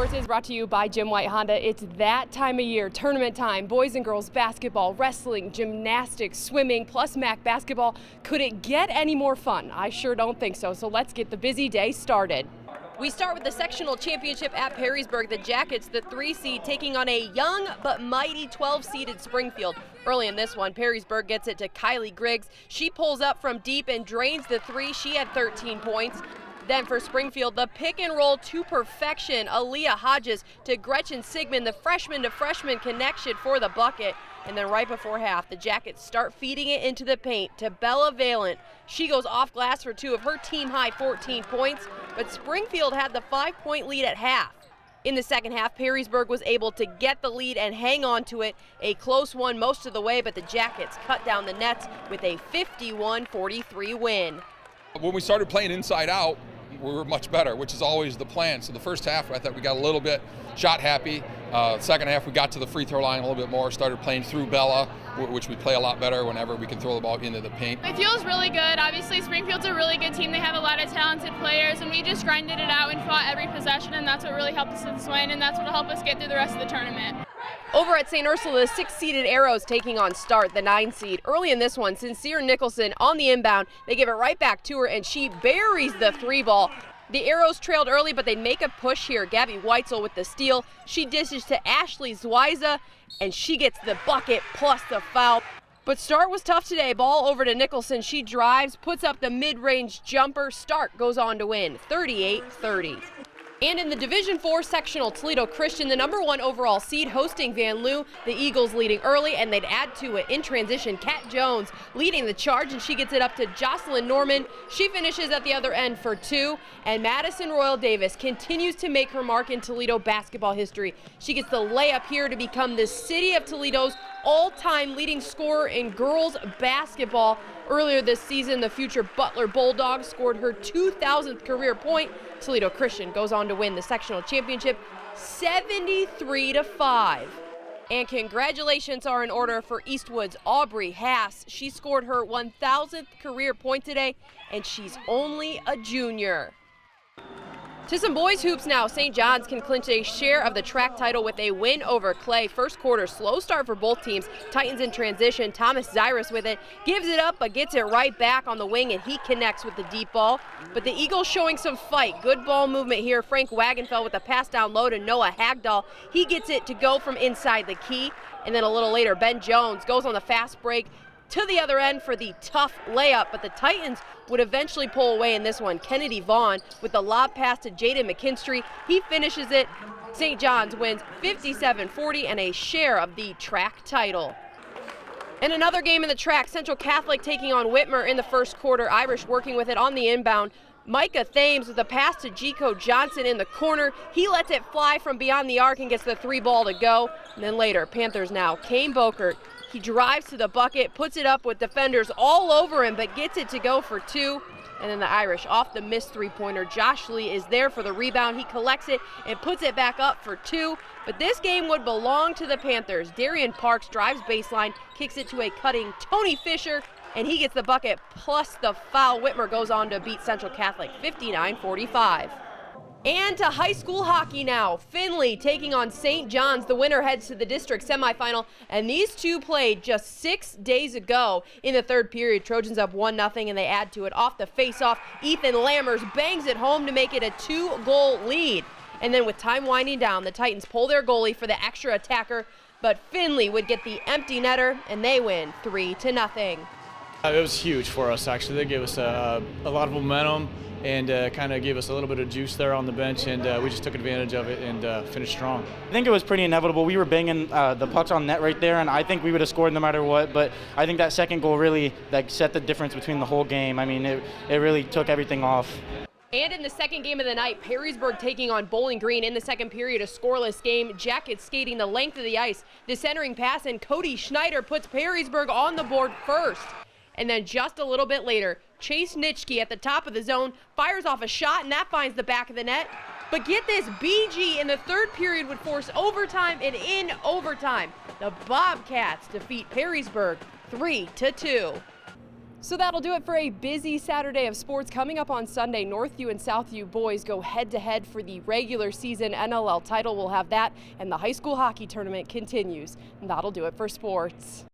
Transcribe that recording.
Sports is brought to you by Jim White Honda. It's that time of year, tournament time, boys and girls basketball, wrestling, gymnastics, swimming, plus MAC basketball. Could it get any more fun? I sure don't think so. So let's get the busy day started. We start with the sectional championship at Perrysburg. The Jackets, the 3 seed, taking on a young but mighty 12-seeded Springfield. Early in this one, Perrysburg gets it to Kylie Griggs. She pulls up from deep and drains the 3. She had 13 points. Then for Springfield, the pick and roll to perfection. Aaliyah Hodges to Gretchen Sigmund, the freshman to freshman connection for the bucket. And then right before half, the Jackets start feeding it into the paint to Bella Valent. She goes off glass for 2 of her team-high 14 points, but Springfield had the 5-point lead at half. In the second half, Perrysburg was able to get the lead and hang on to it. A close one most of the way, but the Jackets cut down the nets with a 51-43 win. When we started playing inside out, we were much better, which is always the plan. So the first half, I thought we got a little bit shot happy. Second half, we got to the free throw line a little bit more, started playing through Bella, which we play a lot better whenever we can throw the ball into the paint. It feels really good. Obviously, Springfield's a really good team. They have a lot of talented players, and we just grinded it out and fought every possession, and that's what really helped us win, and that's what will help us get through the rest of the tournament. Over at St. Ursula, the 6-seeded Arrows taking on Start, the 9 seed. Early in this one, Sincere Nicholson on the inbound. They give it right back to her, and she buries the 3 ball. The Arrows trailed early, but they make a push here. Gabby Weitzel with the steal. She dishes to Ashley Zwiza, and she gets the bucket plus the foul. But Start was tough today. Ball over to Nicholson. She drives, puts up the mid-range jumper. Start goes on to win 38-30. And in the Division IV sectional, Toledo Christian, the #1 overall seed, hosting Vanlue. The Eagles leading early, and they'd add to it in transition. Kat Jones leading the charge, and she gets it up to Jocelyn Norman. She finishes at the other end for 2. And Madison Royal Davis continues to make her mark in Toledo basketball history. She gets the layup here to become the City of Toledo's all-time leading scorer in girls basketball. Earlier this season, the future Butler Bulldogs scored her 2,000th career point. Toledo Christian goes on to win the sectional championship 73-5. And congratulations are in order for Eastwood's Aubrey Haas. She scored her 1,000th career point today, and she's only a junior. To some boys hoops now. St. John's can clinch a share of the track title with a win over Clay. First quarter, slow start for both teams. Titans in transition. Thomas Zyrus with it. Gives it up, but gets it right back on the wing, and he connects with the deep ball. But the Eagles showing some fight. Good ball movement here. Frank Wagenfeld with a pass down low to Noah Hagdahl. He gets it to go from inside the key. And then a little later, Ben Jones goes on the fast break to the other end for the tough layup, but the Titans would eventually pull away in this one. Kennedy Vaughn with the lob pass to Jaden McKinstry. He finishes it. St. John's wins 57-40 and a share of the track title. And another game in the track, Central Catholic taking on Whitmer in the first quarter. Irish working with it on the inbound. Micah Thames with a pass to Jico Johnson in the corner. He lets it fly from beyond the arc and gets the 3 ball to go. And then later, Panthers now, Kane Bokert. He drives to the bucket, puts it up with defenders all over him, but gets it to go for 2. And then the Irish off the missed 3-pointer. Josh Lee is there for the rebound. He collects it and puts it back up for 2. But this game would belong to the Panthers. Darian Parks drives baseline, kicks it to a cutting Tony Fisher, and he gets the bucket plus the foul. Whitmer goes on to beat Central Catholic 59-45. And to high school hockey now. Findlay taking on St. John's. The winner heads to the district semifinal, and these two played just 6 days ago. In the third period, Trojans up 1-0, and they add to it. Off the face-off, Ethan Lammers bangs it home to make it a 2-goal lead. And then with time winding down, the Titans pull their goalie for the extra attacker, but Findlay would get the empty netter, and they win 3-0. It was huge for us, actually. They gave us a lot of momentum and kind of gave us a little bit of juice there on the bench, and we just took advantage of it and finished strong. I think it was pretty inevitable. We were banging the pucks on net right there, and I think we would have scored no matter what, but I think that second goal really set the difference between the whole game. I mean, it really took everything off. And in the second game of the night, Perrysburg taking on Bowling Green in the second period, a scoreless game. Jackets skating the length of the ice. The centering pass, and Cody Schneider puts Perrysburg on the board first. And then just a little bit later, Chase Nitschke at the top of the zone fires off a shot, and that finds the back of the net. But get this, BG in the third period would force overtime, and in overtime, the Bobcats defeat Perrysburg 3-2. So that'll do it for a busy Saturday of sports. Coming up on Sunday, Northview and Southview boys go head-to-head for the regular season NLL title. We'll have that, and the high school hockey tournament continues. And that'll do it for sports.